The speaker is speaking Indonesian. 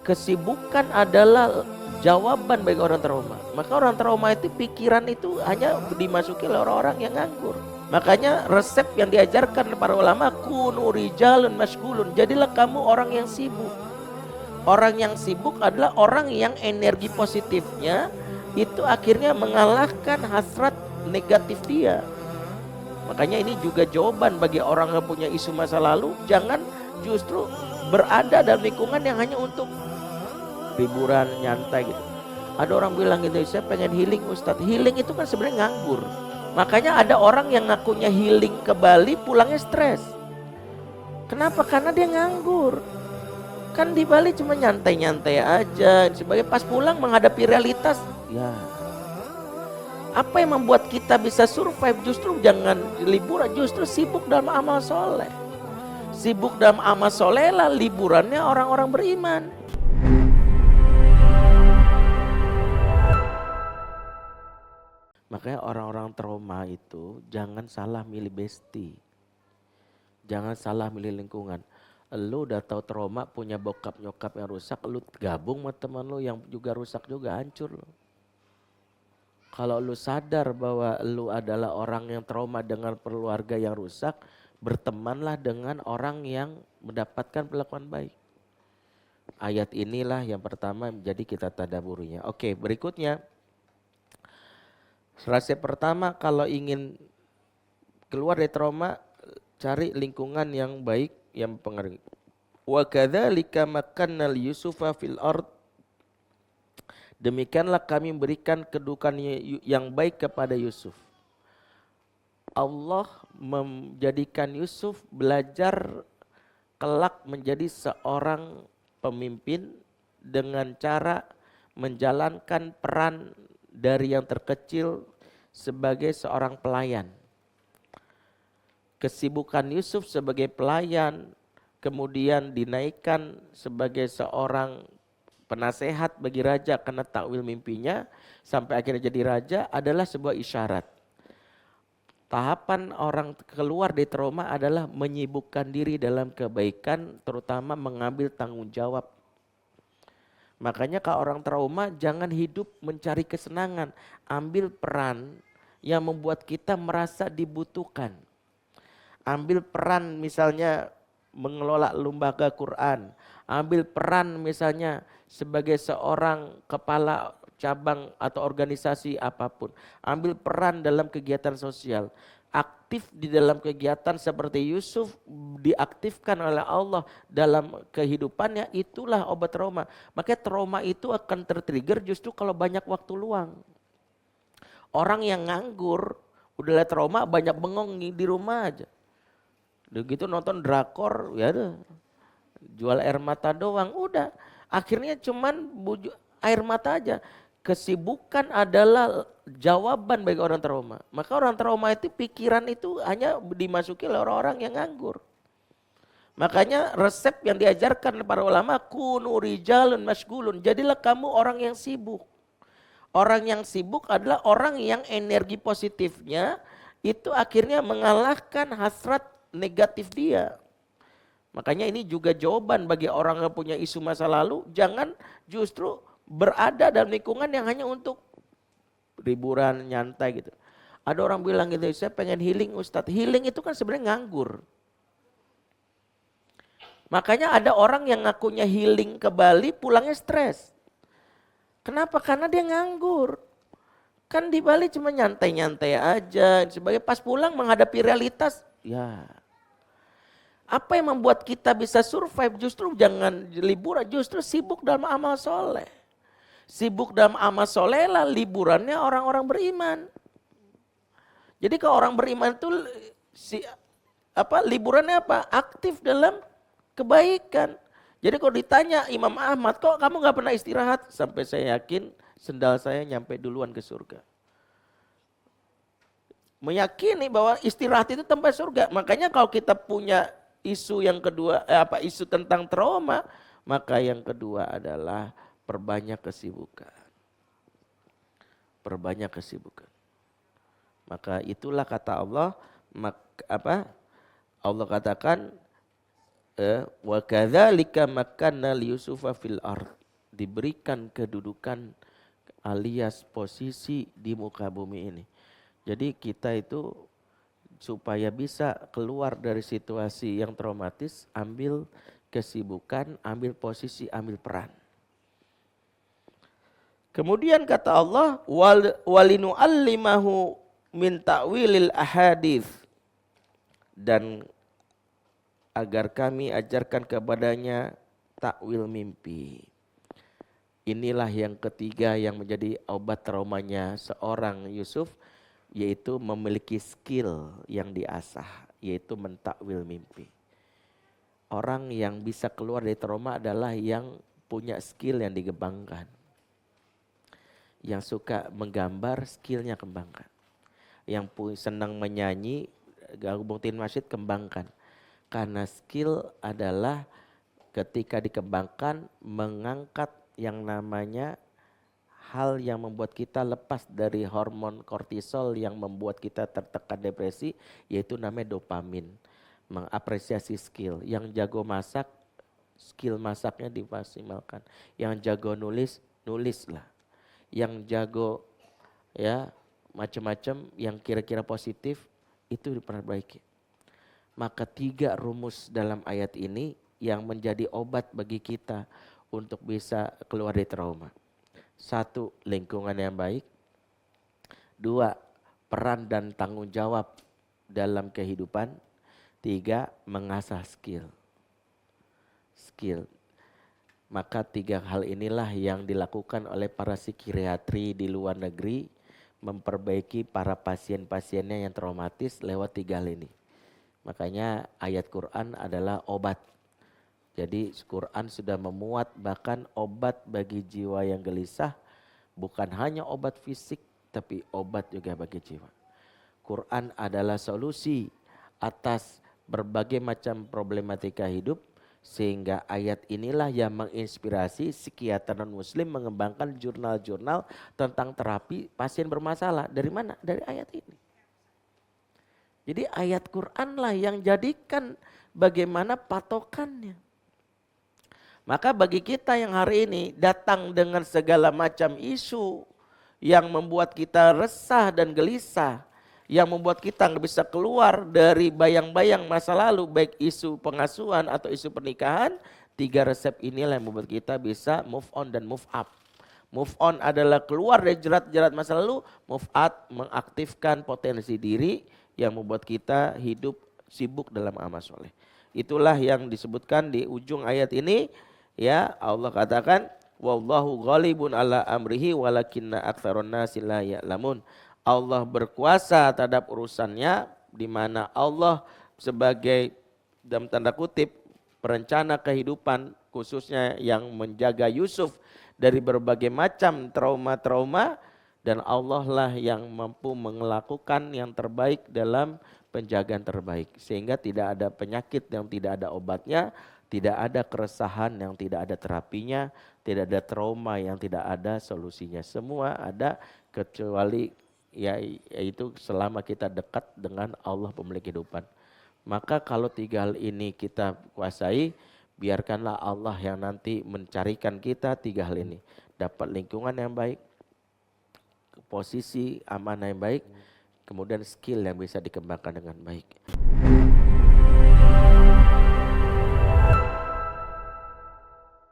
Kesibukan adalah jawaban bagi orang trauma. Maka orang trauma itu pikiran itu hanya dimasuki oleh orang-orang yang nganggur. Makanya resep yang diajarkan para ulama, kunu rijalun masgulun, jadilah kamu orang yang sibuk. Orang yang sibuk adalah orang yang energi positifnya itu akhirnya mengalahkan hasrat negatif dia. Makanya ini juga jawaban bagi orang yang punya isu masa lalu, jangan justru berada dalam lingkungan yang hanya untuk liburan nyantai gitu. Ada orang bilang gitu, saya pengen healing Ustadz. Healing itu kan sebenarnya nganggur. Makanya ada orang yang ngakunya healing ke Bali pulangnya stres. Kenapa? Karena dia nganggur. Kan di Bali cuma nyantai-nyantai aja. Sebagai pas pulang menghadapi realitas, ya. Apa yang membuat kita bisa survive? Justru jangan liburan, justru sibuk dalam amal soleh. Sibuk dalam amal soleh lah liburannya orang-orang beriman. Makanya orang-orang trauma itu jangan salah milih bestie. Jangan salah milih lingkungan. Lu udah tahu trauma punya bokap nyokap yang rusak, lu gabung sama teman lu yang juga rusak juga, hancur lu. Kalau lu sadar bahwa lu adalah orang yang trauma dengan keluarga yang rusak, bertemanlah dengan orang yang mendapatkan perlakuan baik. Ayat inilah yang pertama menjadi kita tadaburinya. Oke, berikutnya. Resep pertama kalau ingin keluar dari trauma, cari lingkungan yang baik yang mempengaruhi. Wa kadzalika makkanna li Yusufa fil ard. Demikianlah kami memberikan kedudukan yang baik kepada Yusuf. Allah menjadikan Yusuf belajar kelak menjadi seorang pemimpin dengan cara menjalankan peran dari yang terkecil sebagai seorang pelayan. Kesibukan Yusuf sebagai pelayan kemudian dinaikkan sebagai seorang penasehat bagi raja karena takwil mimpinya sampai akhirnya jadi raja adalah sebuah isyarat. Tahapan orang keluar dari trauma adalah menyibukkan diri dalam kebaikan, terutama mengambil tanggung jawab. Makanya kalau orang trauma jangan hidup mencari kesenangan, ambil peran yang membuat kita merasa dibutuhkan. Ambil peran misalnya mengelola lembaga Quran, ambil peran misalnya sebagai seorang kepala cabang atau organisasi apapun, ambil peran dalam kegiatan sosial. Aktif di dalam kegiatan seperti Yusuf diaktifkan oleh Allah dalam kehidupannya, itulah obat trauma. Makanya trauma itu akan tertrigger justru kalau banyak waktu luang. Orang yang nganggur udah lihat trauma banyak bengong di rumah aja. Udah gitu nonton drakor ya udah jual air mata doang udah. Akhirnya cuman air mata aja. Kesibukan adalah jawaban bagi orang trauma. Maka orang trauma itu pikiran itu hanya dimasuki oleh orang-orang yang nganggur. Makanya resep yang diajarkan para ulama, kunu rijalun masgulun, jadilah kamu orang yang sibuk. Orang yang sibuk adalah orang yang energi positifnya itu akhirnya mengalahkan hasrat negatif dia. Makanya ini juga jawaban bagi orang yang punya isu masa lalu, jangan justru berada dalam lingkungan yang hanya untuk liburan nyantai gitu. Ada orang bilang gitu, saya pengen healing Ustadz. Healing itu kan sebenarnya nganggur. Makanya ada orang yang ngakunya healing ke Bali pulangnya stres. Kenapa? Karena dia nganggur. Kan di Bali cuma nyantai-nyantai aja. Sebagai pas pulang menghadapi realitas, ya. Apa yang membuat kita bisa survive? Justru jangan liburan, justru sibuk dalam amal soleh. Sibuk dalam amal soleh lah liburannya orang-orang beriman. Jadi kalau orang beriman itu liburannya apa? Aktif dalam kebaikan. Jadi kalau ditanya Imam Ahmad, kok kamu gak pernah istirahat? Sampai saya yakin sendal saya nyampe duluan ke surga. Meyakini bahwa istirahat itu tempat surga. Makanya kalau kita punya isu yang kedua, isu tentang trauma, maka yang kedua adalah perbanyak kesibukan. Perbanyak kesibukan. Maka itulah kata Allah, Allah katakan Wa kadzalika makanna li Yusufa fil ard. Diberikan kedudukan alias posisi di muka bumi ini. Jadi kita itu supaya bisa keluar dari situasi yang traumatis, ambil kesibukan, ambil posisi, ambil peran. Kemudian kata Allah, walinu'allimahu min ta'wilil ahadits, dan agar kami ajarkan kepadanya takwil mimpi. Inilah yang ketiga yang menjadi obat traumanya seorang Yusuf, yaitu memiliki skill yang diasah, yaitu mentakwil mimpi. Orang yang bisa keluar dari trauma adalah yang punya skill yang dikembangkan. Yang suka menggambar, skillnya kembangkan. Yang senang menyanyi, buktiin masjid, kembangkan. Karena skill adalah ketika dikembangkan mengangkat yang namanya hal yang membuat kita lepas dari hormon kortisol yang membuat kita tertekan depresi, yaitu namanya dopamin. Mengapresiasi skill. Yang jago masak, skill masaknya dimaksimalkan. Yang jago nulis, nulislah. Yang jago ya macam-macam yang kira-kira positif itu diperbaiki. Maka 3 rumus dalam ayat ini yang menjadi obat bagi kita untuk bisa keluar dari trauma. 1, lingkungan yang baik. 2, peran dan tanggung jawab dalam kehidupan. 3, mengasah skill. Maka 3 hal inilah yang dilakukan oleh para psikiatri di luar negeri, memperbaiki para pasien-pasiennya yang traumatis lewat 3 hal ini. Makanya ayat Quran adalah obat. Jadi Quran sudah memuat bahkan obat bagi jiwa yang gelisah, bukan hanya obat fisik tapi obat juga bagi jiwa. Quran adalah solusi atas berbagai macam problematika hidup, sehingga ayat inilah yang menginspirasi psikiater non-muslim mengembangkan jurnal-jurnal tentang terapi pasien bermasalah. Dari mana? Dari ayat ini. Jadi ayat Quran lah yang jadikan bagaimana patokannya. Maka bagi kita yang hari ini datang dengan segala macam isu yang membuat kita resah dan gelisah, yang membuat kita nggak bisa keluar dari bayang-bayang masa lalu, baik isu pengasuhan atau isu pernikahan, 3 resep inilah yang membuat kita bisa move on dan move up. Move on adalah keluar dari jerat-jerat masa lalu, move up mengaktifkan potensi diri yang membuat kita hidup sibuk dalam amal soleh. Itulah yang disebutkan di ujung ayat ini. Ya, Allah katakan, wallahu ghalibun ala amrihi walakinna aktsarun nasi la ya'lamun. Allah berkuasa terhadap urusannya, di mana Allah sebagai dalam tanda kutip perencana kehidupan, khususnya yang menjaga Yusuf dari berbagai macam trauma-trauma, dan Allah lah yang mampu melakukan yang terbaik dalam penjagaan terbaik. Sehingga tidak ada penyakit yang tidak ada obatnya, tidak ada keresahan yang tidak ada terapinya, tidak ada trauma yang tidak ada solusinya. Semua ada kecuali yaitu selama kita dekat dengan Allah pemilik kehidupan. Maka kalau 3 hal ini kita kuasai, biarkanlah Allah yang nanti mencarikan kita 3 hal ini. Dapat lingkungan yang baik, posisi amanah yang baik, kemudian skill yang bisa dikembangkan dengan baik.